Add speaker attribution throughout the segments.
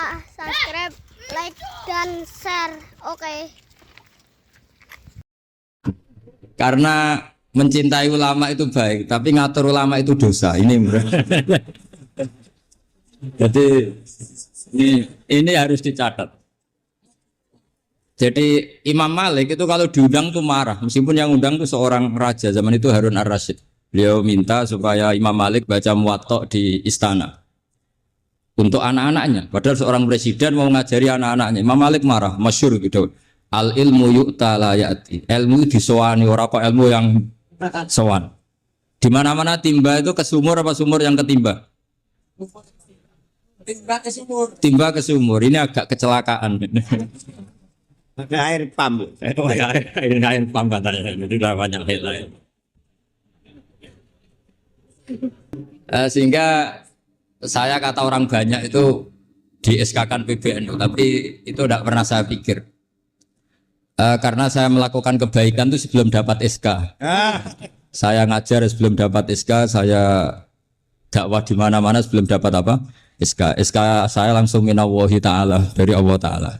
Speaker 1: lupa subscribe, like, dan share. Oke.
Speaker 2: Karena mencintai ulama itu baik, tapi ngatur ulama itu dosa. Ini bro. Jadi ini harus dicatat. Jadi Imam Malik itu kalau diundang tuh marah, meskipun yang undang tuh seorang raja zaman itu, Harun ar-Rasyid. Beliau minta supaya Imam Malik baca Muwatta di istana untuk anak-anaknya. Padahal seorang presiden mau ngajari anak-anaknya. Imam Malik marah, masyhur gitu. Al ilmu yu'ta la ya'ti. Ilmu disowani, ora kok ilmu yang sowan. Di mana-mana timba itu ke sumur apa sumur yang ketimba?
Speaker 3: Timba ke sumur.
Speaker 2: Timba ke sumur. Ini agak kecelakaan.
Speaker 3: Pakai air pam.
Speaker 2: Air pam katanya. Itu banyak lain. Sehingga saya kata orang banyak itu di SK-kan PBNU, tapi itu tidak pernah saya pikir. Karena saya melakukan kebaikan itu sebelum dapat SK. Saya ngajar sebelum dapat SK, saya dakwah di mana-mana sebelum dapat apa? SK. SK saya langsung minallahi ta'ala, dari Allah Ta'ala.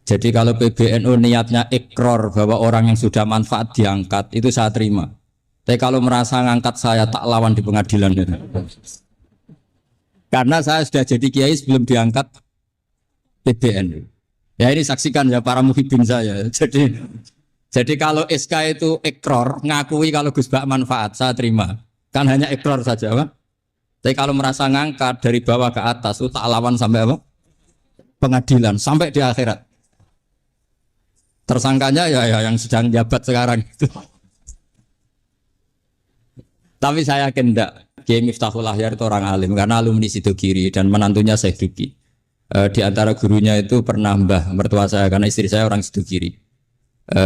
Speaker 2: Jadi kalau PBNU niatnya ikrar bahwa orang yang sudah manfaat diangkat, itu saya terima. Tapi kalau merasa ngangkat saya, tak lawan di pengadilan. Karena saya sudah jadi kiai sebelum diangkat PBNU. Ya ini saksikan ya para muhibin saya. Jadi kalau SK itu ikrar, ngakui kalau Gus Bak manfaat, saya terima. Kan hanya ikrar saja, Pak. Tapi kalau merasa ngangkat dari bawah ke atas, itu tak lawan sampai apa? Pengadilan, sampai di akhirat. Tersangkanya ya yang sedang jabat sekarang. Tapi saya yakin enggak. Kiai Miftahul Ahyar itu orang alim karena alumni Sidogiri dan menantunya Syekh Duki. Di antara gurunya itu pernah mbah mertua saya karena istri saya orang Sidogiri.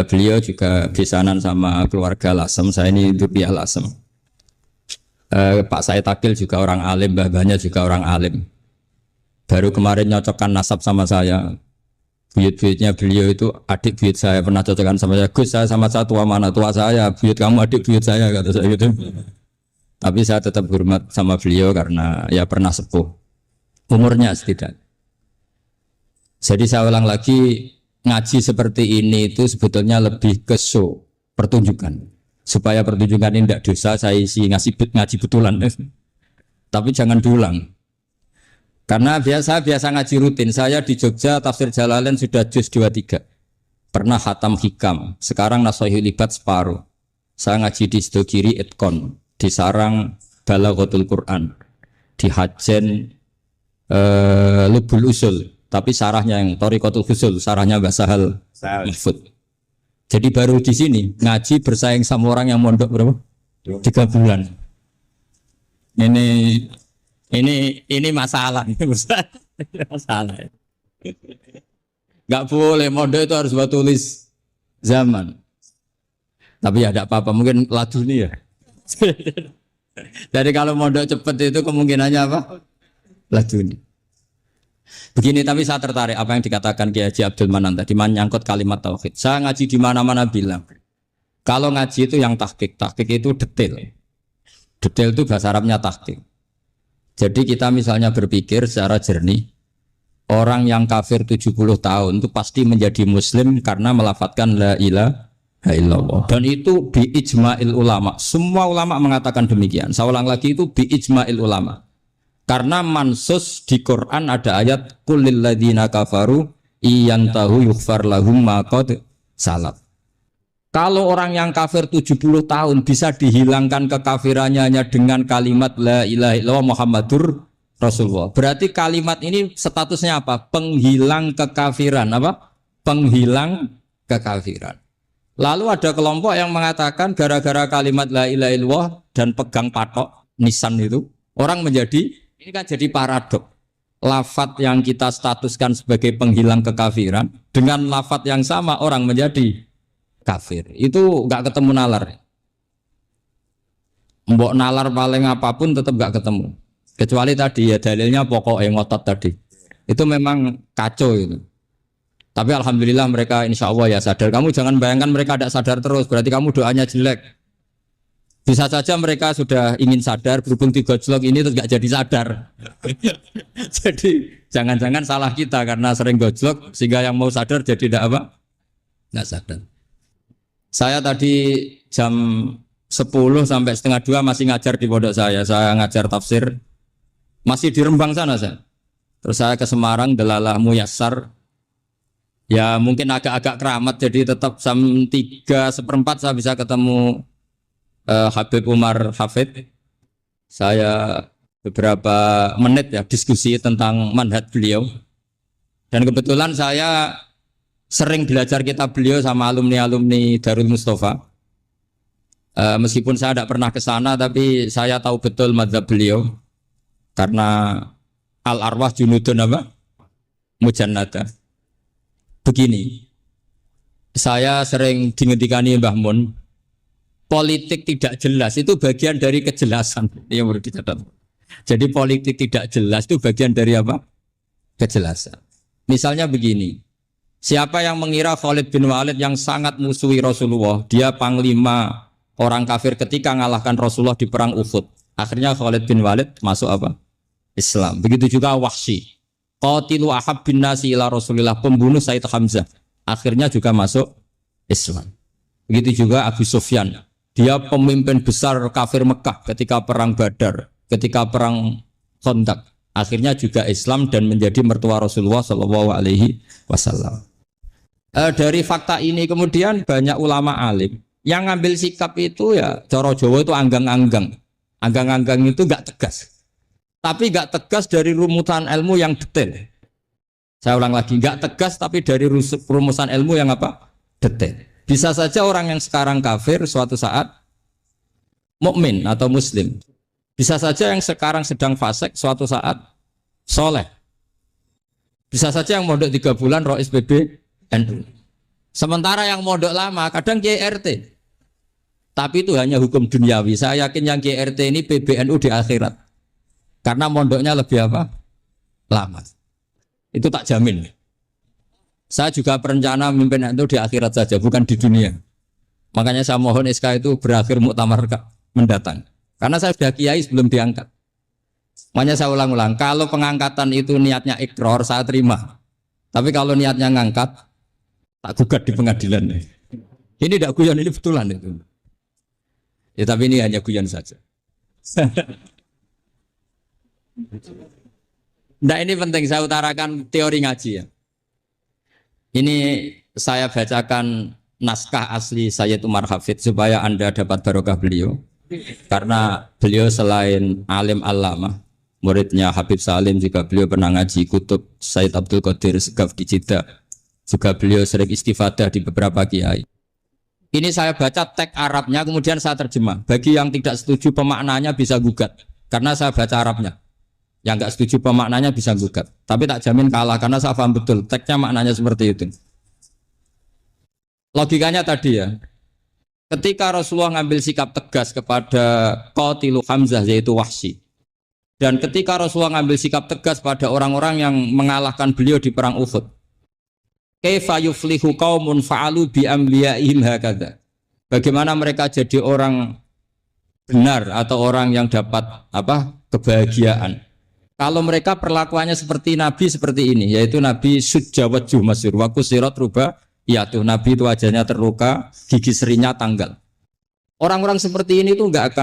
Speaker 2: Beliau juga besanan sama keluarga Lasem. Saya ini itu pihak Lasem. Pak Said Akil juga orang alim, mbah-mbahnya juga orang alim. Baru kemarin nyocokkan nasab sama saya. Buyut-buyutnya beliau itu adik buyut saya, pernah cocokkan sama saya. Gus, saya sama saya tua mana? Tua saya, buyut kamu adik buyut saya, kata saya gitu. Tapi saya tetap hormat sama beliau karena ya pernah sepuh. Umurnya setidaknya. Jadi saya ulang lagi, ngaji seperti ini itu sebetulnya lebih ke show, pertunjukan. Supaya pertunjukan ini tidak dosa, saya isi ngaji betulan. Tapi jangan diulang. Karena biasa ngaji rutin. Saya di Jogja tafsir Jalalain sudah juz 23. Pernah khatam hikam. Sekarang Nashahul Ibad separuh. Saya ngaji di Sidogiri Itkon, di Sarang Balaghatul Quran, di Hajen Lubul Usul. Tapi sarahnya yang Thariqatul Usul, sarahnya Mbah Sahal Mahfud. Jadi baru di sini ngaji bersaing sama orang yang mondok berapa? 3 bulan. Ini masalah. Masalah. Gak boleh mondok itu harus buat tulis zaman. Tapi ya tidak apa-apa, mungkin laduni ya. Jadi kalau mondok cepet itu kemungkinannya apa? Laduni. Begini, tapi saya tertarik apa yang dikatakan Kiai Haji Abdul Manan tadi, menyangkut kalimat tauhid. Saya ngaji di mana-mana bilang, kalau ngaji itu yang tahqiq itu detail. Detail itu bahasa Arabnya tahqiq. Jadi kita misalnya berpikir secara jernih, orang yang kafir 70 tahun itu pasti menjadi muslim karena melafadzkan la ilaha illallah. Dan itu bi ijma'il ulama. Semua ulama mengatakan demikian. Saya ulang lagi, itu bi ijma'il ulama. Karena mansus di Quran ada ayat kulil ladzina kafaru iyantahu yughfar lahum ma qad salaf. Kalau orang yang kafir 70 tahun bisa dihilangkan kekafirannya hanya dengan kalimat la ilaha illallah Muhammadur Rasulullah. Berarti kalimat ini statusnya apa? Penghilang kekafiran, apa? Penghilang kekafiran. Lalu ada kelompok yang mengatakan gara-gara kalimat la ilaha illallah dan pegang patok nisan itu, orang menjadi, ini kan jadi paradok. Lafat yang kita statuskan sebagai penghilang kekafiran, dengan lafat yang sama orang menjadi kafir. Itu enggak ketemu nalar. Mbok nalar paling apapun tetap enggak ketemu. Kecuali tadi ya dalilnya pokok yang ngotot tadi. Itu memang kacau itu. Tapi alhamdulillah mereka insya Allah ya sadar. Kamu jangan bayangkan mereka tidak sadar terus, berarti kamu doanya jelek. Bisa saja mereka sudah ingin sadar, berhubung digojlok ini terus nggak jadi sadar. Jadi jangan-jangan salah kita karena sering gojlok sehingga yang mau sadar jadi tidak apa? Nggak sadar. Saya tadi jam 10 sampai setengah 2 masih ngajar di pondok saya. Saya ngajar tafsir masih di Rembang sana saya. Terus saya ke Semarang, Delalah Muyassar. Ya mungkin agak-agak keramat jadi tetap jam 3:15 saya bisa ketemu Habib Umar Hafid. Saya beberapa menit ya diskusi tentang manhaj beliau. Dan kebetulan saya sering belajar kitab beliau sama alumni-alumni Darul Mustafa. Meskipun saya tidak pernah ke sana, tapi saya tahu betul mazhab beliau. Karena al-arwah junudun apa? Mujannada. Begini, saya sering dingendikani Mbah Mun, politik tidak jelas itu bagian dari kejelasan. Yang perlu dicatat. Jadi politik tidak jelas itu bagian dari apa? Kejelasan. Misalnya begini, siapa yang mengira Khalid bin Walid yang sangat musuhi Rasulullah, dia panglima orang kafir ketika ngalahkan Rasulullah di perang Uhud. Akhirnya Khalid bin Walid masuk apa? Islam. Begitu juga Wahsy. Qatilu ahab bin nasi ila Rasulillah, pembunuh Said Hamzah. Akhirnya juga masuk Islam. Begitu juga Abu Sufyan. Dia pemimpin besar kafir Mekah ketika perang Badar, ketika perang Khandaq. Akhirnya juga Islam dan menjadi mertua Rasulullah Shallallahu Alaihi Wasallam. Dari fakta ini kemudian banyak ulama alim yang ngambil sikap itu ya cara Jawa itu anggang-anggang. Anggang-anggang itu enggak tegas. Tapi enggak tegas dari rumusan ilmu yang detail. Saya ulang lagi, enggak tegas tapi dari rumusan ilmu yang apa? Detail. Bisa saja orang yang sekarang kafir suatu saat mukmin atau muslim. Bisa saja yang sekarang sedang fasik suatu saat soleh. Bisa saja yang mondok 3 bulan rois PB NU. Sementara yang mondok lama kadang KRT. Tapi itu hanya hukum duniawi. Saya yakin yang KRT ini PBNU di akhirat. Karena mondoknya lebih apa? Lama. Itu tak jamin. Saya juga berencana memimpin itu di akhirat saja, bukan di dunia. Makanya saya mohon SK itu berakhir muktamar mendatang. Karena saya sudah kiai sebelum diangkat. Makanya saya ulang-ulang, kalau pengangkatan itu niatnya ikrar, saya terima. Tapi kalau niatnya ngangkat, tak gugat di pengadilan. Ini tidak guyon, ini betulan itu. Ya tapi ini hanya guyon saja. Nah ini penting saya utarakan teori ngaji ya. Ini saya bacakan naskah asli Sayyid Umar Hafid supaya Anda dapat barokah beliau. Karena beliau selain alim allamah, muridnya Habib Salim juga beliau pernah ngaji kutub Sayyid Abdul Qadir Segaf di Jeddah. Juga beliau sering istifadah di beberapa kiai. Ini saya baca teks Arabnya kemudian saya terjemah. Bagi yang tidak setuju pemaknanya bisa gugat. Karena saya baca Arabnya. Yang nggak setuju pemaknanya bisa gugat. Tapi tak jamin kalah karena saya paham betul teksnya maknanya seperti itu. Logikanya tadi ya. Ketika Rasulullah ngambil sikap tegas kepada Qatilu Hamzah yaitu Wahsy. Dan ketika Rasulullah ngambil sikap tegas pada orang-orang yang mengalahkan beliau di perang Uhud. Kaifa yuflihu qaumun fa'alu bi anbiya'ihim hakadha. Bagaimana mereka jadi orang benar atau orang yang dapat kebahagiaan. Kalau mereka perlakuannya seperti Nabi seperti ini, yaitu Nabi sujawaju masyhur wa kusirat ruba, ya tuh Nabi itu wajahnya terluka, gigi serinya tanggal. Orang-orang seperti ini tuh nggak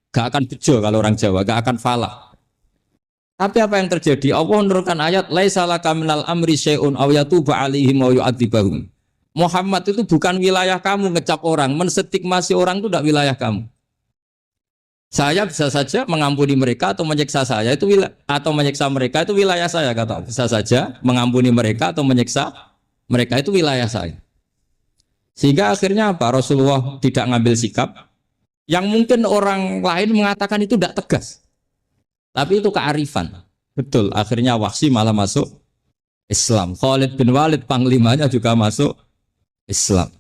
Speaker 2: akan bejo kalau orang Jawa, nggak akan falah. Tapi apa yang terjadi? Allah menurunkan ayat laisa laka minal amri syai'un aw yatuba 'alaihim aw yu'adzibahum. Muhammad itu bukan wilayah kamu ngecap orang, menstigmasi orang itu tidak wilayah kamu. Saya bisa saja mengampuni mereka atau menyiksa saya itu atau menyiksa mereka itu wilayah saya kata. Bisa saja mengampuni mereka atau menyiksa mereka itu wilayah saya. Sehingga akhirnya apa? Rasulullah tidak ngambil sikap yang mungkin orang lain mengatakan itu tidak tegas. Tapi itu kearifan. Betul, akhirnya Wahsy malah masuk Islam. Khalid bin Walid panglimanya juga masuk Islam.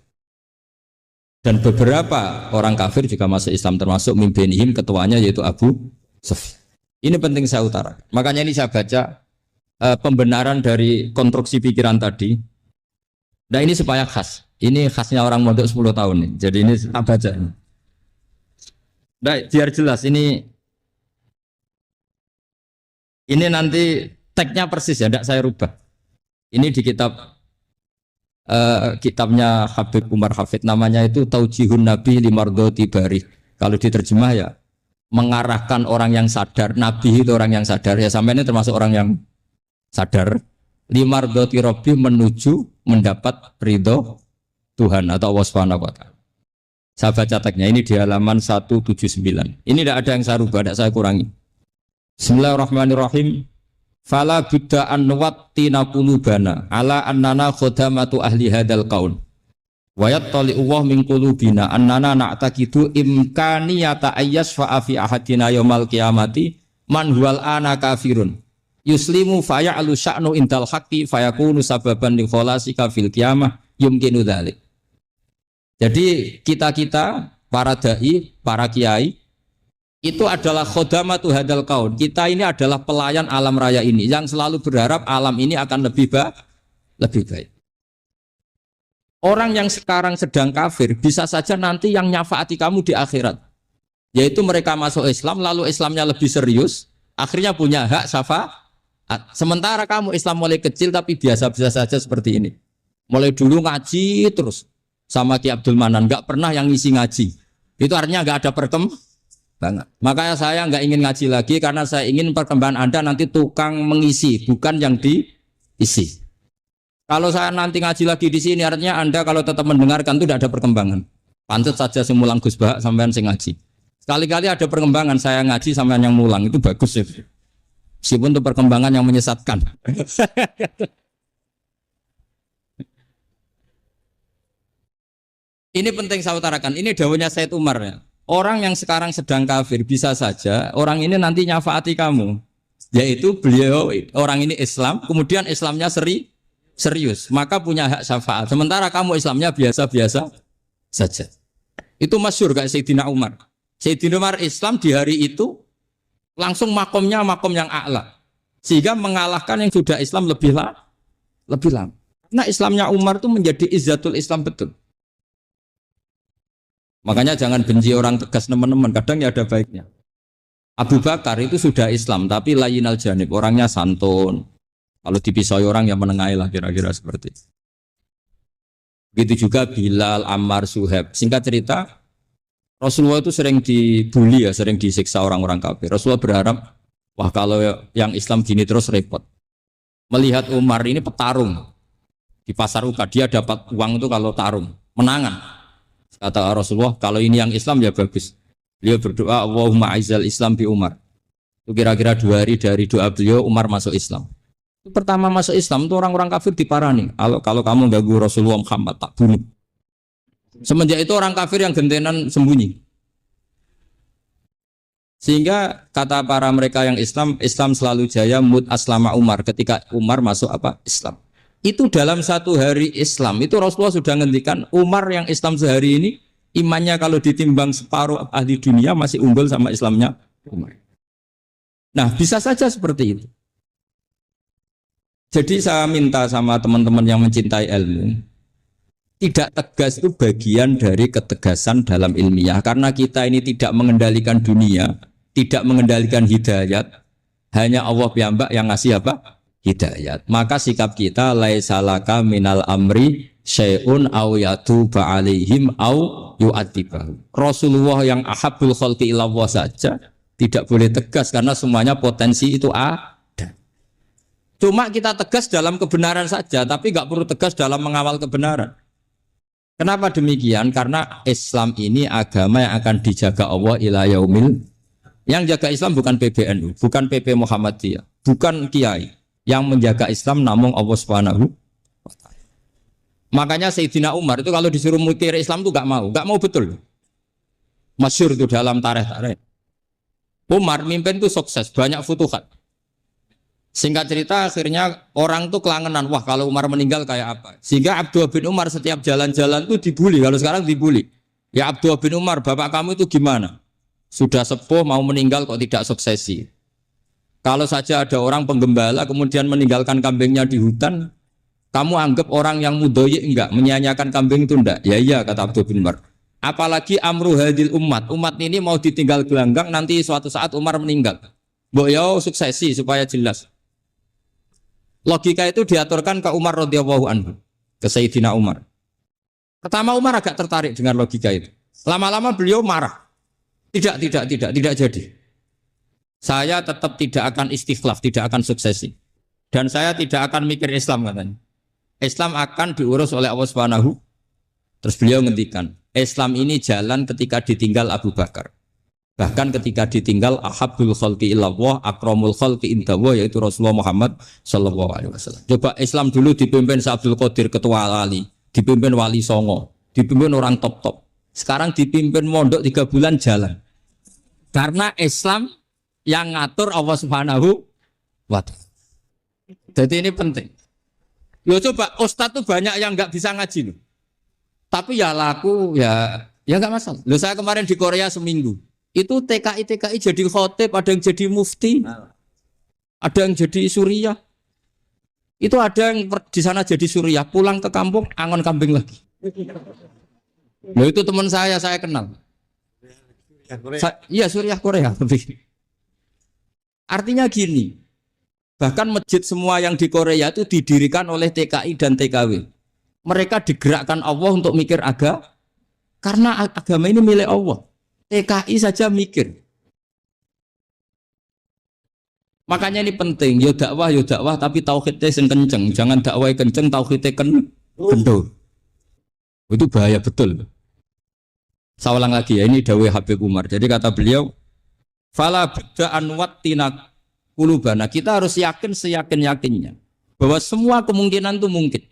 Speaker 2: Dan beberapa orang kafir juga masuk Islam termasuk mimpinihim ketuanya yaitu Abu Sufyan. Ini penting saya utarakan. Makanya ini saya baca pembenaran dari konstruksi pikiran tadi. Nah ini supaya khas. Ini khasnya orang mondok 10 tahun nih. Jadi ini saya baca ini. Baik, biar jelas ini nanti tagnya persis ya, tidak saya rubah. Ini di kitabnya Habib Umar Hafid, namanya itu Taujihun Nabi Limardoti Bari. Kalau diterjemah ya mengarahkan orang yang sadar. Nabi itu orang yang sadar ya, sampai ini termasuk orang yang sadar. Limardoti Robbi, menuju mendapat ridho Tuhan atau Allah Subhanahu wa Ta'ala. Saya baca tagnya ini di halaman 179. Ini tidak ada yang saya rubah, tidak saya kurangi. Bismillahirrahmanirrahim. Fala budda an nuwattina qulubana ala annana khadamatu ahli hadzal qaul. Wa yattali'u wa min qulubina annana na'taqidu imkaniyata ayyasfa'a fi ahadina yaumal qiyamati man huwal ana kafirun. Yuslimu faya'lu sya'nu indal haqqi fayakunu sababan li khalasika fil qiyamah yumkinu dzalik. Jadi kita para dai, para kiai itu adalah khodamatu hadal kaun. Kita ini adalah pelayan alam raya ini yang selalu berharap alam ini akan lebih baik. Orang yang sekarang sedang kafir bisa saja nanti yang nyafaati kamu di akhirat. Yaitu mereka masuk Islam lalu Islamnya lebih serius, akhirnya punya hak syafaat. Sementara kamu Islam mulai kecil tapi biasa-biasa saja seperti ini. Mulai dulu ngaji terus sama Ki Abdul Manan, nggak pernah yang ngisi ngaji. Itu artinya nggak ada perkembangan. Makanya saya nggak ingin ngaji lagi karena saya ingin perkembangan Anda nanti tukang mengisi, bukan yang diisi. Kalau saya nanti ngaji lagi di sini, artinya Anda kalau tetap mendengarkan itu tidak ada perkembangan. Pantas saja semulang Gus Bahak sampean sing ngaji. Sekali-kali ada perkembangan, saya ngaji sampean yang mulang, itu bagus ya. Meskipun itu perkembangan yang menyesatkan. Ini penting saya utarakan. Ini dawuhnya Said Umar ya. Orang yang sekarang sedang kafir bisa saja orang ini nanti nyafaati kamu. Yaitu beliau orang ini Islam, kemudian Islamnya serius, maka punya hak syafaat. Sementara kamu Islamnya biasa-biasa saja. Itu masyhur kayak Sayyidina Umar. Sayyidina Umar Islam di hari itu langsung makomnya makom yang a'la. Sehingga mengalahkan yang sudah Islam lebih lama. Karena Islamnya Umar itu menjadi izzatul Islam betul. Makanya jangan benci orang tegas teman-teman, kadang ya ada baiknya. Abu Bakar itu sudah Islam tapi layinal janib, orangnya santun. Kalau dipisoi orang yang menengahi lah kira-kira seperti itu. Begitu juga Bilal, Ammar, Suhaib. Singkat cerita, Rasulullah itu sering dibully ya, sering disiksa orang-orang kafir. Rasulullah berharap, wah kalau yang Islam gini terus repot. Melihat Umar ini petarung di pasar Uka, dia dapat uang itu kalau tarung, menangan. Kata Rasulullah, kalau ini yang Islam ya bagus. Beliau berdoa, Allahumma aizal Islam bi Umar. Itu kira-kira 2 hari dari doa beliau, Umar masuk Islam. Itu pertama masuk Islam itu orang-orang kafir diparani. Kalau kamu ganggu Rasulullah Muhammad tak bunuh. Semenjak itu orang kafir yang gentenan sembunyi. Sehingga kata para mereka yang Islam selalu jaya mut aslama Umar ketika Umar masuk Islam. Itu dalam 1 hari Islam itu Rasulullah sudah ngendikan Umar yang Islam sehari ini imannya kalau ditimbang separuh ahli dunia masih unggul sama Islamnya Umar. Nah bisa saja seperti itu. Jadi saya minta sama teman-teman yang mencintai ilmu, tidak tegas itu bagian dari ketegasan dalam ilmiah. Karena kita ini tidak mengendalikan dunia, tidak mengendalikan hidayat, hanya Allah piyambak yang ngasih hidayat. Maka sikap kita laisalaka minal amri syai'un aw yatuba alaihim aw yu'adzibahu. Rasulullah yang ahabbul khalqi ilallah saja tidak boleh tegas karena semuanya potensi itu ada. Cuma kita tegas dalam kebenaran saja, tapi nggak perlu tegas dalam mengawal kebenaran. Kenapa demikian? Karena Islam ini agama yang akan dijaga Allah ila yaumil. Yang jaga Islam bukan PBNU, bukan PP Muhammadiyah, bukan kiai. Yang menjaga Islam namun Allah Subhanahu wa ta'ala. Makanya Sayyidina Umar itu kalau disuruh mikir Islam itu nggak mau betul. Masyhur itu dalam tarikh. Umar mimpin itu sukses, banyak futuhat. Singkat cerita akhirnya orang tuh kelangenan, wah kalau Umar meninggal kayak apa. Sehingga Abdullah bin Umar setiap jalan-jalan tuh dibully, kalau sekarang dibully. Ya Abdullah bin Umar, bapak kamu itu gimana? Sudah sepuh mau meninggal kok tidak suksesi. Kalau saja ada orang penggembala kemudian meninggalkan kambingnya di hutan, kamu anggap orang yang mudoyik enggak, menyanyiakan kambing itu enggak? Ya iya kata Abdullah bin Umar. Apalagi amru hadil umat. Umat ini mau ditinggal gelanggang nanti suatu saat Umar meninggal. Mbok yo suksesi supaya jelas. Logika itu diaturkan ke Umar radhiyallahu anhu, ke Sayyidina Umar. Pertama Umar agak tertarik dengan logika itu. Lama-lama beliau marah. Tidak jadi. Saya tetap tidak akan istikhlaf, tidak akan suksesi. Dan saya tidak akan mikir Islam katanya. Islam akan diurus oleh Allah Subhanahu. Terus beliau ngendikan, Islam ini jalan ketika ditinggal Abu Bakar. Bahkan ketika ditinggal ahabbul khalqi illallah akramul khalqi indallah, yaitu Rasulullah Muhammad sallallahu alaihi wasallam. Coba Islam dulu dipimpin Abdul Qadir ketua wali, dipimpin Wali Songo, dipimpin orang top-top. Sekarang dipimpin mondok 3 bulan jalan. Karena Islam yang ngatur Allah Subhanahu wa ta'ala. Jadi ini penting. Loh coba Ustadz tuh banyak yang nggak bisa ngaji loh. Tapi ya laku ya nggak masalah. Loh saya kemarin di Korea seminggu. Itu TKI jadi khotib, ada yang jadi mufti, ada yang jadi suriah. Itu ada yang di sana jadi suriah, pulang ke kampung angon kambing lagi. Loh itu teman saya kenal. Iya suriah Korea. Artinya gini, bahkan masjid semua yang di Korea itu didirikan oleh TKI dan TKW. Mereka digerakkan Allah untuk mikir karena agama ini milik Allah. TKI saja mikir. Makanya ini penting, yo dakwah tapi tauhidnya sing kenceng, jangan dakwah kenceng tauhidnya kendor. Itu bahaya betul. Saya ulang lagi ya, ini dawuh Habib Umar. Jadi kata beliau, fala bid'an wattina qulubana. Kita harus yakin seyakin-yakinnya bahwa semua kemungkinan itu mungkin.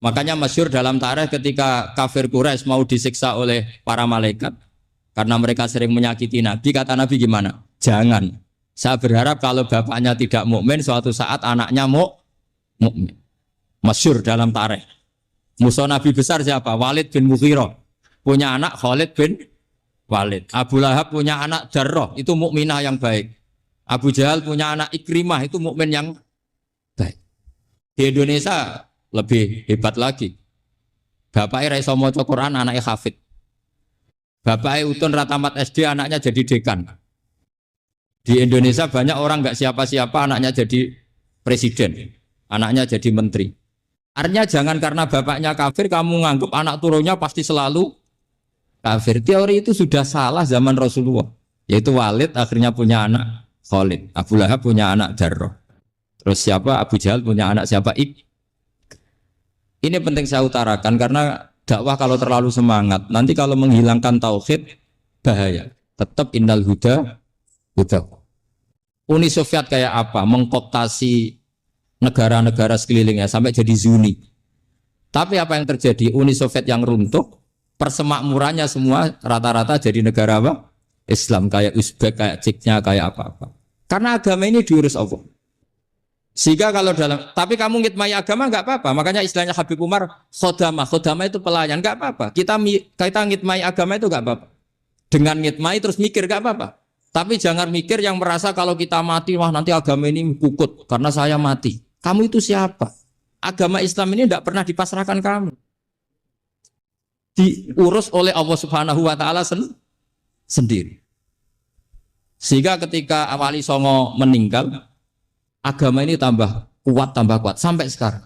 Speaker 2: Makanya masyhur dalam tarikh ketika kafir Quraisy mau disiksa oleh para malaikat karena mereka sering menyakiti Nabi, kata Nabi gimana? Jangan. Saya berharap kalau bapaknya tidak mukmin, suatu saat anaknya mukmin. Masyhur dalam tarikh. Musuh Nabi besar siapa? Walid bin Mughirah. Punya anak Khalid bin Walid. Abu Lahab punya anak Jarrah, itu mukminah yang baik. Abu Jahal punya anak Ikrimah, itu mukmin yang baik. Di Indonesia lebih hebat lagi. Bapaknya raiso maca Quran, anaknya hafid. Bapaknya utun ratamat SD, anaknya jadi dekan. Di Indonesia banyak orang nggak siapa-siapa, anaknya jadi presiden, anaknya jadi menteri. Artinya jangan karena bapaknya kafir kamu nganggap anak turunnya pasti selalu kafir. Teori itu sudah salah zaman Rasulullah. Yaitu Walid akhirnya punya anak Khalid, Abu Lahab punya anak Jarrah. Terus siapa? Abu Jahal punya anak siapa? Ini penting saya utarakan karena dakwah kalau terlalu semangat, nanti kalau menghilangkan tauhid bahaya. Tetap innal huda. Uni Soviet kayak apa? Mengkooptasi negara-negara sekelilingnya sampai jadi Zuni. Tapi apa yang terjadi? Uni Soviet yang runtuh, persemakmurannya semua rata-rata jadi negara apa? Islam, kayak Uzbek, kayak Ceknya, kayak apa-apa. Karena agama ini diurus Allah. Sehingga kalau tapi kamu ngitmai agama nggak apa-apa. Makanya istilahnya Habib Umar, khodamah itu pelayan, nggak apa-apa. Kita ngitmai agama itu nggak apa-apa. Dengan ngitmai terus mikir nggak apa-apa. Tapi jangan mikir yang merasa kalau kita mati, wah nanti agama ini kukut karena saya mati. Kamu itu siapa? Agama Islam ini tidak pernah dipasrahkan kamu. Diurus oleh Allah Subhanahu wa ta'ala sendiri. Sehingga ketika Wali Songo meninggal, agama ini tambah kuat sampai sekarang.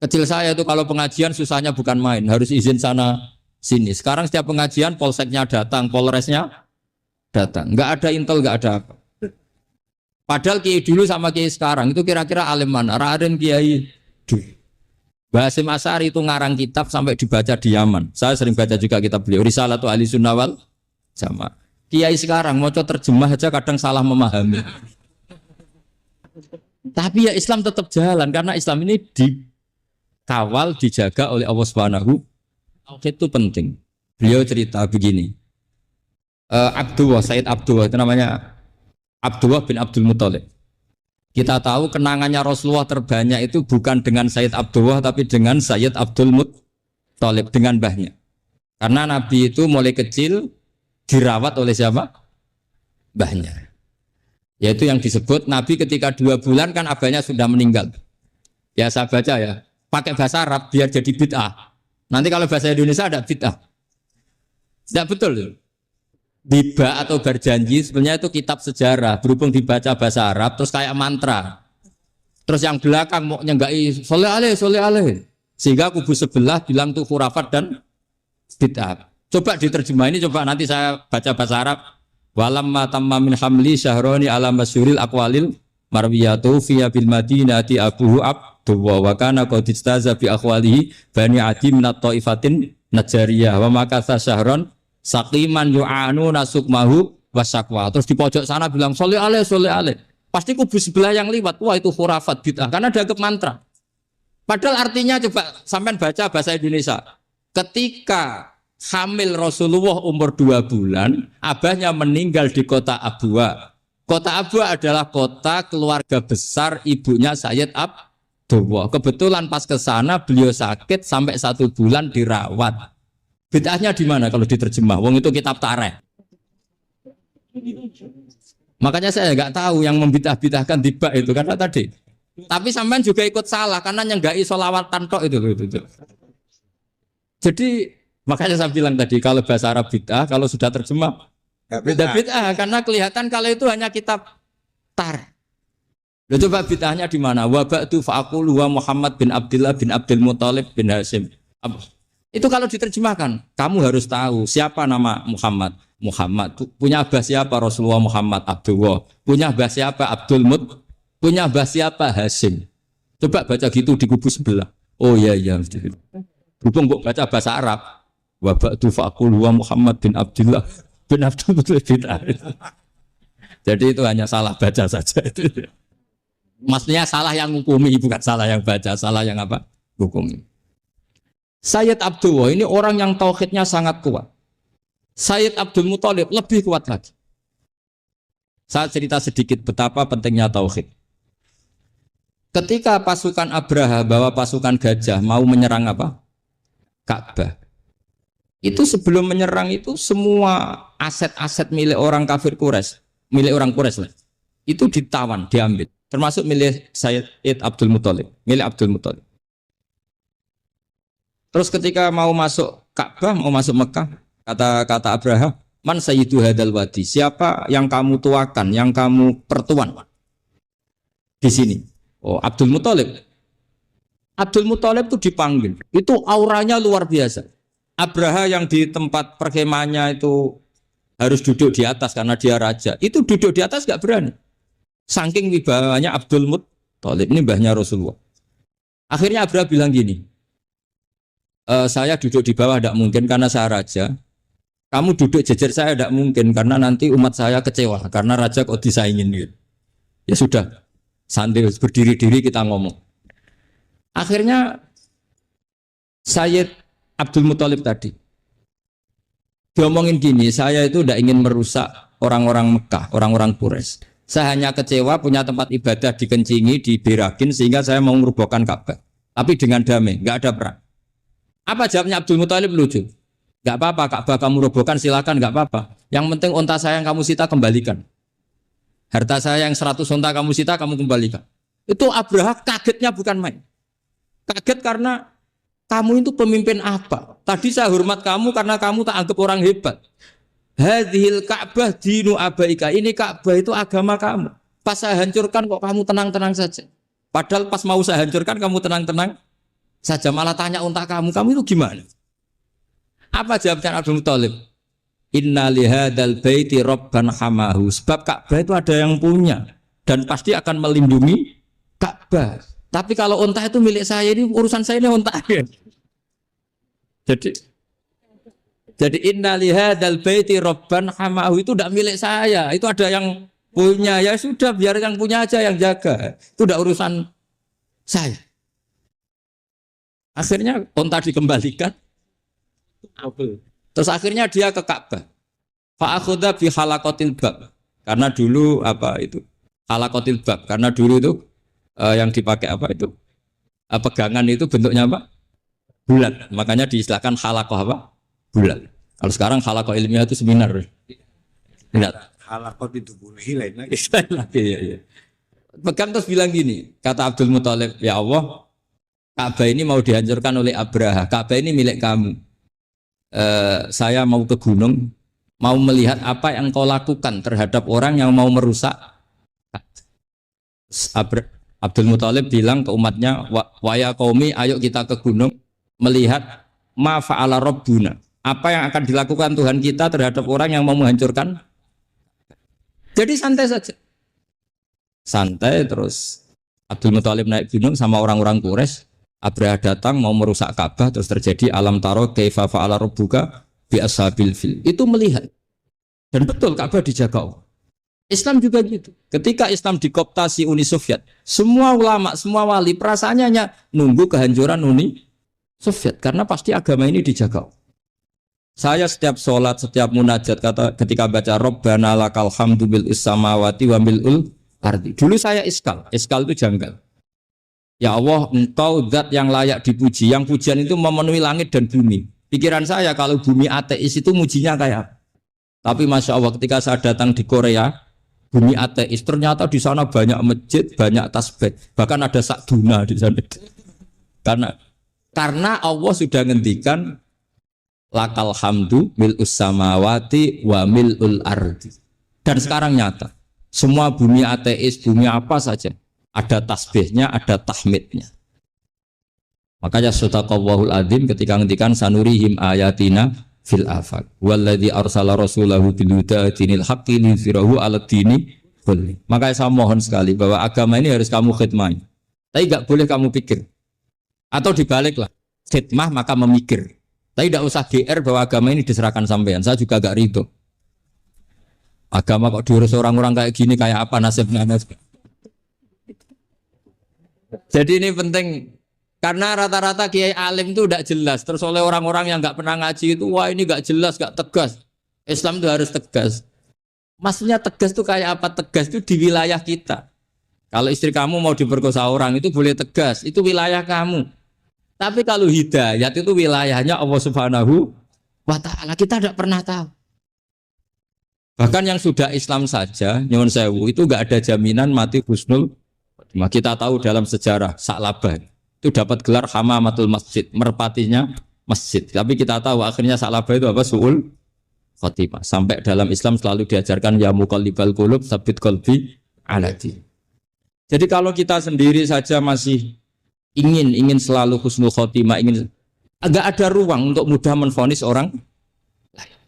Speaker 2: Kecil saya itu kalau pengajian susahnya bukan main, harus izin sana sini. Sekarang setiap pengajian polseknya datang, polresnya datang. Nggak ada intel, nggak ada apa. Padahal kiai dulu sama kiai sekarang itu kira-kira alim mana? Raden Kiai dulu. Basim Asari itu ngarang kitab sampai dibaca di Yaman. Saya sering baca juga kitab beliau, Risalatu Ahli Sunnah wal Jamaah. Kiai sekarang mau terjemah aja kadang salah memahami. Tapi ya Islam tetap jalan karena Islam ini dikawal, dijaga oleh Allah Subhanahu. Itu penting. Beliau cerita begini. Sayyid Abdullah itu namanya Abdullah bin Abdul Muthalib. Kita tahu kenangannya Rasulullah terbanyak itu bukan dengan Sayyid Abdullah tapi dengan Sayyid Abdul Muthalib, dengan mbahnya. Karena Nabi itu mulai kecil dirawat oleh siapa? Mbahnya. Yaitu yang disebut Nabi ketika 2 bulan kan abahnya sudah meninggal. Ya saya baca ya, pakai bahasa Arab biar jadi bid'ah. Nanti kalau bahasa Indonesia ada bid'ah. Tidak betul loh. Tiba atau berjanji sebenarnya itu kitab sejarah, berhubung dibaca bahasa Arab terus kayak mantra. Terus yang belakang mau nyenggai soleh aleh, sehingga kubu sebelah bilang tuh khurafat dan bid'ah. Coba diterjemah ini, coba nanti saya baca bahasa Arab. Walamma tamma min hamli syahroni ala masyuril aqwalil marwiyatu fiya bil madinati abuhu abdullah wa kana qad istaza bi aqwalihi bani adi min at-taifatin najariyah wa makatha syahron saqiman yu'anu nasukmahu wasakwa. Terus di pojok sana bilang soleh aleh. Pasti kubu sebelah yang liwat, wah itu khurafat bid'ah karena dianggap mantra. Padahal artinya coba sampean baca bahasa Indonesia. Ketika hamil Rasulullah umur 2 bulan, abahnya meninggal di kota Abwa. Kota Abwa adalah kota keluarga besar ibunya Sayyid Abdullah. Kebetulan pas ke sana beliau sakit sampai 1 bulan dirawat. Bid'ahnya di mana kalau diterjemah? Wong itu kitab tarikh. Makanya saya nggak tahu yang membidah-bidahkan tiba itu karena tadi. Tapi sampean juga ikut salah karena nyenggai sholawatan tok itu. Jadi makanya saya bilang tadi kalau bahasa Arab bid'ah, kalau sudah terjemah bid'ah karena kelihatan kalau itu hanya kitab tarikh. Loh, coba bid'ahnya di mana? Wa ba'du fa'aqulu wa Muhammad bin Abdullah bin Abdul Muthalib bin Hashim. Itu kalau diterjemahkan, kamu harus tahu siapa nama Muhammad. Muhammad punya abah siapa? Rasulullah Muhammad Abdullah. Punya abah siapa? Abdul Mut. Punya abah siapa? Hashim. Coba baca gitu di kubu sebelah. Oh iya. Berhubung kok baca bahasa Arab. Wa ba'du fa'aqulu wa Muhammad bin Abdullah bin Abdul Muthalib bin Hashim. Jadi itu hanya salah baca saja itu. Maksudnya salah yang hukumi, bukan salah yang baca, salah yang apa? Hukumi. Sayyid Abdullah ini orang yang tauhidnya sangat kuat. Sayyid Abdul Muthalib lebih kuat lagi. Saya cerita sedikit betapa pentingnya tauhid. Ketika pasukan Abraha bawa pasukan gajah mau menyerang apa? Ka'bah. Itu sebelum menyerang itu semua aset-aset milik orang kafir Quraisy, milik orang Quraisy lah. Itu ditawan, diambil. Termasuk milik Sayyid Abdul Muthalib, milik Abdul Muthalib. Terus ketika mau masuk Ka'bah, mau masuk Mekah, kata Abraham, man sayyidu hadal wadi, siapa yang kamu tuakan, yang kamu pertuan di sini? Oh, Abdul Muthalib. Abdul Muthalib itu dipanggil, itu auranya luar biasa. Abraha yang di tempat perkemahannya itu harus duduk di atas karena dia raja, itu duduk di atas gak berani. Saking wibawanya Abdul Muthalib, ini mbahnya Rasulullah. Akhirnya Abraha bilang gini, saya duduk di bawah tidak mungkin karena saya raja. Kamu duduk jejer saya tidak mungkin karena nanti umat saya kecewa karena raja kok disaingin gitu. Ya sudah, santai berdiri-diri kita ngomong. Akhirnya Sayyid Abdul Muthalib tadi diomongin gini, saya itu tidak ingin merusak orang-orang Mekah, orang-orang Quraisy. Saya hanya kecewa punya tempat ibadah dikencingi, diberakin sehingga saya mau merubuhkan Ka'bah. Tapi dengan damai, nggak ada perang. Apa jawabnya Abdul Muthalib? Lucu. Gak apa-apa, Ka'bah kamu robohkan silakan, gak apa-apa. Yang penting unta saya yang kamu sita kembalikan. Harta saya yang 100 unta kamu sita kamu kembalikan. Itu Abraha kagetnya bukan main. Kaget karena kamu itu pemimpin apa? Tadi saya hormat kamu karena kamu tak anggap orang hebat. Hadhil Ka'bah dinu abaika. Ini Ka'bah itu agama kamu. Pas saya hancurkan kok kamu tenang-tenang saja. Padahal pas mau saya hancurkan kamu tenang-tenang saja, malah tanya unta kamu itu gimana? Apa jawabnya Abdul Muthalib? Inna lihadal baiti rabban hamahu. Sebab Ka'bah itu ada yang punya dan pasti akan melindungi Ka'bah. Tapi kalau unta itu milik saya, ini urusan saya, ini unta. Jadi inna lihadal baiti rabban hamahu itu tidak milik saya, itu ada yang punya. Ya sudah, biar yang punya aja yang jaga. Itu tidak urusan saya. Akhirnya unta dikembalikan. Terus akhirnya dia ke Ka'bah. Fa'akhudha bi halaqatil bab. Karena dulu apa itu? Halaqatil bab. Karena dulu itu yang dipakai apa itu? Pegangan itu bentuknya apa? Bulat. Makanya diistilahkan halaqah apa? Bulat. Kalau sekarang halaqah ilmiah itu seminar. Benar.
Speaker 3: Halaqah itu hilain lagi.
Speaker 2: Iya. Pegang terus bilang gini, kata Abdul Muthalib, ya Allah, Ka'bah ini mau dihancurkan oleh Abraha. Ka'bah ini milik kamu. saya mau ke gunung, mau melihat apa yang kau lakukan terhadap orang yang mau merusak. Abdul Muthalib bilang ke umatnya, wa ya qaumi, ayo kita ke gunung melihat ma fa'ala rabbuna, apa yang akan dilakukan Tuhan kita terhadap orang yang mau menghancurkan. Jadi santai saja, santai. Terus Abdul Muthalib naik gunung sama orang-orang Quraisy. Abraha datang mau merusak Ka'bah, terus terjadi alam taro kaifa fa'ala rabbuka bi ashabil fil. Itu melihat. Dan betul Ka'bah dijaga Allah. Islam juga gitu. Ketika Islam dikooptasi Uni Soviet, semua ulama, semua wali perasaannya hanya nunggu kehancuran Uni Soviet, karena pasti agama ini dijaga. Saya setiap sholat, setiap munajat, ketika baca Rabbana lakal hamdu bil samawati wa mil'ul ardi. Dulu saya iskal itu janggal. Ya Allah, engkau zat yang layak dipuji, yang pujian itu memenuhi langit dan bumi. Pikiran saya kalau bumi ateis itu mujinya kayak apa? Tapi Masya Allah, ketika saya datang di Korea, bumi ateis, ternyata di sana banyak masjid, banyak tasbih, bahkan ada sakduna di sana. Karena Allah sudah ngendikan lakal hamdu mil'us samawati wa mil'ul ardi. Dan sekarang nyata, semua bumi ateis, bumi apa saja, ada tasbihnya, ada tahmidnya. Makanya sadaqallahul adzim ketika ngendikan sanurihim ayatina fil afaq walladzi arsala rasulahu bil huda dinil haqqi liyuzhirahu 'ala dini kulli. Makanya saya mohon sekali bahwa agama ini harus kamu khidmah. Tapi enggak boleh kamu pikir. Atau dibaliklah, khidmah maka memikir. Tapi tidak usah GR bahwa agama ini diserahkan sampean. Saya juga agak ridho. Agama kok diurus orang-orang kayak gini, kayak apa nasibnya? Jadi ini penting, karena rata-rata kiai alim itu tidak jelas. Terus oleh orang-orang yang nggak pernah ngaji itu, wah ini nggak jelas, nggak tegas. Islam itu harus tegas. Maksudnya tegas itu kayak apa? Tegas itu di wilayah kita. Kalau istri kamu mau diperkosa orang itu boleh tegas, itu wilayah kamu. Tapi kalau hidayat itu wilayahnya Allah Subhanahu wa Ta'ala, kita tidak pernah tahu. Bahkan yang sudah Islam saja, nyuwun sewu, itu nggak ada jaminan mati husnul. Kita tahu dalam sejarah Sa'labah itu dapat gelar hamamatul masjid, merpatinya masjid. Tapi kita tahu akhirnya Sa'labah itu apa? Su'ul khotimah. Sampai dalam Islam selalu diajarkan ya muqallibal qulub tsabit qalbi ala din. Jadi kalau kita sendiri saja masih ingin selalu husnul khotimah, agak ada ruang untuk mudah menvonis orang lain.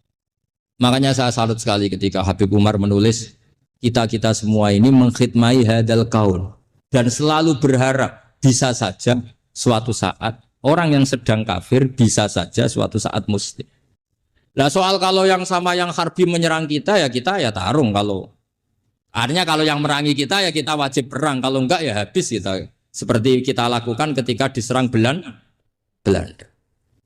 Speaker 2: Makanya saya salut sekali ketika Habib Umar menulis kita semua ini mengkhidmati hadal kaun. Dan selalu berharap bisa saja suatu saat orang yang sedang kafir bisa saja suatu saat muslim. Nah soal kalau yang sama yang harbi menyerang kita ya tarung. Kalau artinya kalau yang merangi kita ya kita wajib perang. Kalau enggak ya habis kita. Seperti kita lakukan ketika diserang Belanda.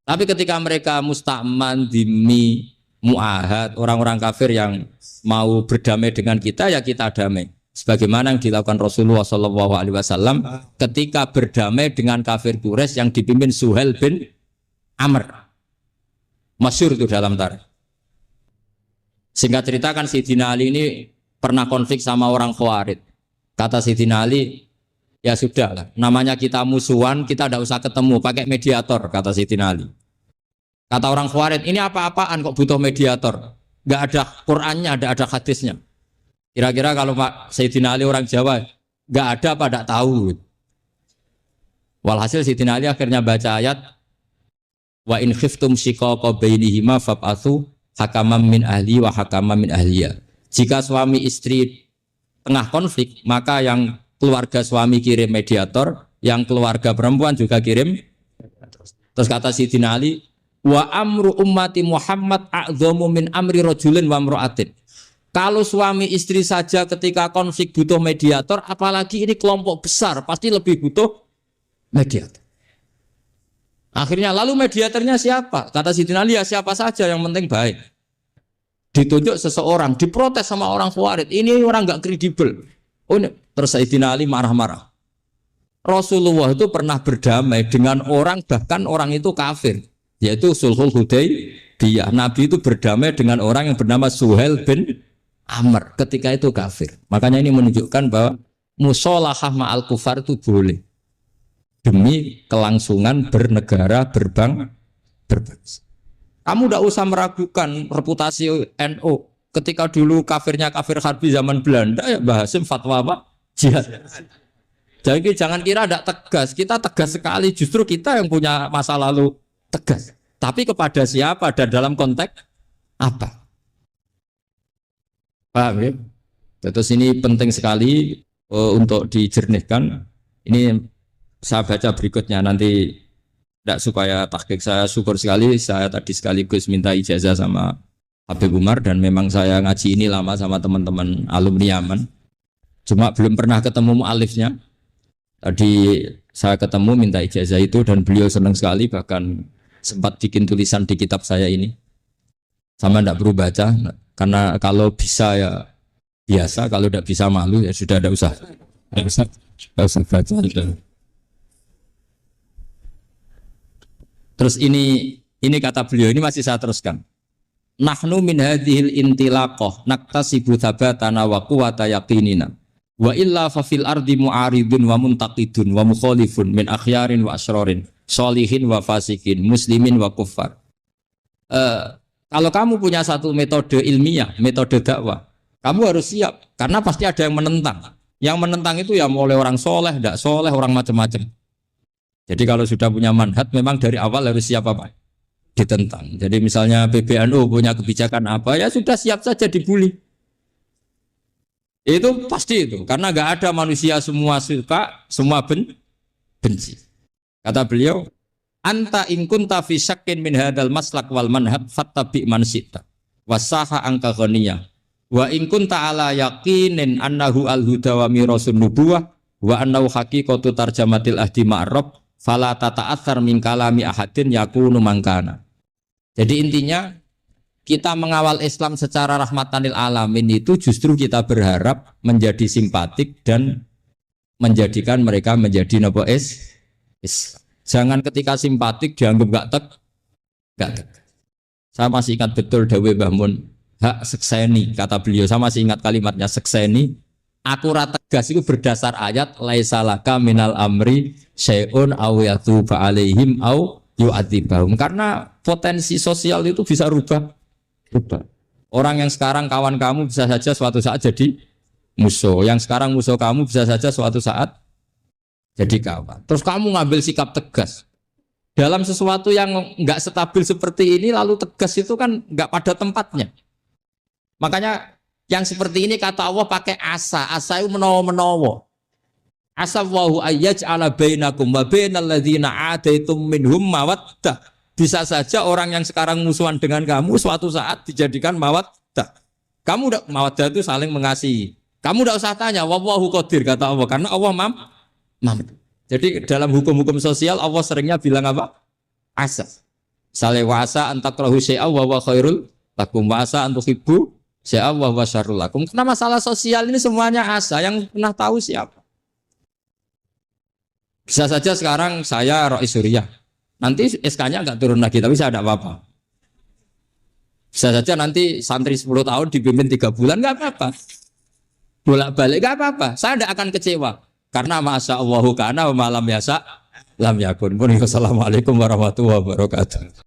Speaker 2: Tapi ketika mereka musta'man, dhimmi, mu'ahad, orang-orang kafir yang mau berdamai dengan kita ya kita damai. Sebagaimana yang dilakukan Rasulullah SAW ketika berdamai dengan kafir Quraisy yang dipimpin Suhail bin Amr. Masyhur itu dalam tarikh. Singkat cerita kan Sayyidina Ali ini pernah konflik sama orang Khawarij. Kata Sayyidina Ali, ya sudah lah, namanya kita musuhan, kita tidak usah ketemu, pakai mediator, kata Sayyidina Ali. Kata orang Khawarij, ini apa-apaan kok butuh mediator? Gak ada Qur'annya, ada hadisnya. Kira-kira kalau Pak Sayyidina Ali orang Jawa, nggak ada apa tidak tahu. Walhasil Sayyidina Ali akhirnya baca ayat wa in khiftum shiqaqa bainihima fab'atsu hakaman min ahli wa hakaman min ahliya. Jika suami istri tengah konflik, maka yang keluarga suami kirim mediator, yang keluarga perempuan juga kirim. Terus kata Sayyidina Ali, wa amru ummati Muhammad a'dhamu min amri rajulin wa imra'atin. Kalau suami istri saja ketika konflik butuh mediator, apalagi ini kelompok besar, pasti lebih butuh mediator. Akhirnya lalu mediatornya siapa? Kata Sayyidina Ali, ya siapa saja yang penting baik. Ditunjuk seseorang, diprotes sama orang Khawarij, ini orang nggak kredibel. Oh, terus Sayyidina Ali marah-marah. Rasulullah itu pernah berdamai dengan orang, bahkan orang itu kafir, yaitu Sulhul Hudaybiyah. Nabi itu berdamai dengan orang yang bernama Suhail bin Amr ketika itu kafir. Makanya ini menunjukkan bahwa musolahah ma'al kufar itu boleh demi kelangsungan bernegara berbangsa. Kamu tidak usah meragukan reputasi NU. Ketika dulu kafirnya kafir harbi zaman Belanda, ya Mbah Hasim fatwa apa? Jihad. Jadi jangan kira tidak tegas. Kita tegas sekali. Justru kita yang punya masa lalu tegas. Tapi kepada siapa dan dalam konteks apa? Paham ya? Terus ini penting sekali untuk dijernihkan. Ini saya baca berikutnya nanti. Tidak supaya tahqiq, saya syukur sekali saya tadi sekaligus minta ijazah sama Habib Umar dan memang saya ngaji ini lama sama teman-teman alumni Yaman. Cuma belum pernah ketemu mu'alifnya. Tadi saya ketemu minta ijazah itu dan beliau senang sekali, bahkan sempat bikin tulisan di kitab saya ini. Sama tidak perlu baca karena kalau bisa ya biasa, kalau tidak bisa malu ya sudah, tidak usah baca. Terus ini kata beliau, ini masih saya teruskan. Nahnu min hadhil intilaqah naktasibu thabatana wa quwwata yaqinina. Wa illa fa fil ardi mu'aridun wa muntaqidun wa mukhalifun min akhyarin wa asrarin, sholihin wa fasikin, muslimin wa kuffar. Kalau kamu punya satu metode ilmiah, metode dakwah, kamu harus siap karena pasti ada yang menentang. Yang menentang itu ya mulai orang soleh, tidak soleh, orang macam-macam. Jadi kalau sudah punya manhaj memang dari awal harus siap apa? Ditentang. Jadi misalnya PBNU punya kebijakan apa, ya sudah siap saja dibully. Itu pasti itu, karena nggak ada manusia semua suka, semua benci. Kata beliau, anta in kunta fi syakkin min hadal maslak wal manhaj fattabi man syi'ta wasaha angka ghaniyah wa in kunta ala yaqinin annahu al-huda wa mirasun nubuwah wa annahu haqiqatu tarjamatil ahdi ma'rab fala tata'athar min kalami ahadin yakunu mangkana. Jadi intinya kita mengawal Islam secara rahmatanil alamin itu justru kita berharap menjadi simpatik dan menjadikan mereka menjadi nopo Islam. Jangan ketika simpatik dianggap gak tek. Saya masih ingat betul dawuh Mbah Mun, hak sekseni, kata beliau. Saya masih ingat kalimatnya sekseni. Akurat tegas itu berdasar ayat laisa laka minal amri syai'un aw yatuba alaihim aw yu'adzibahum. Karena potensi sosial itu bisa rubah. Orang yang sekarang kawan kamu bisa saja suatu saat jadi musuh. Yang sekarang musuh kamu bisa saja suatu saat jadi kawan. Terus kamu ngambil sikap tegas dalam sesuatu yang enggak stabil seperti ini, lalu tegas itu kan enggak pada tempatnya. Makanya yang seperti ini kata Allah pakai asa. Asa itu menawa-menawa. Asa wahu ayyaj'ala bainakum wa bainal ladzina 'adaitum minhum mawaddah. Bisa saja orang yang sekarang musuhan dengan kamu suatu saat dijadikan mawaddah. Kamu udah mawaddah itu saling mengasihi. Kamu tidak usah tanya wallahu qadir kata Allah karena Allah mampu. Jadi dalam hukum-hukum sosial Allah seringnya bilang apa? Asa. Sale wa asa antakrahu syai'a wa huwa khairul lakum wa asa antuhibbu syai'a wa huwa syarrul lakum. Karena masalah sosial ini semuanya asa, yang pernah tahu siapa. Bisa saja sekarang saya Rois Suriah. Nanti SK-nya enggak turun lagi tapi saya tidak apa-apa. Bisa saja nanti santri 10 tahun dipimpin 3 bulan enggak apa-apa. Bolak-balik enggak apa-apa. Saya tidak akan kecewa. Karena masya Allahu kana wa malam yasa lam yakun. Assalamualaikum warahmatullahi wabarakatuh.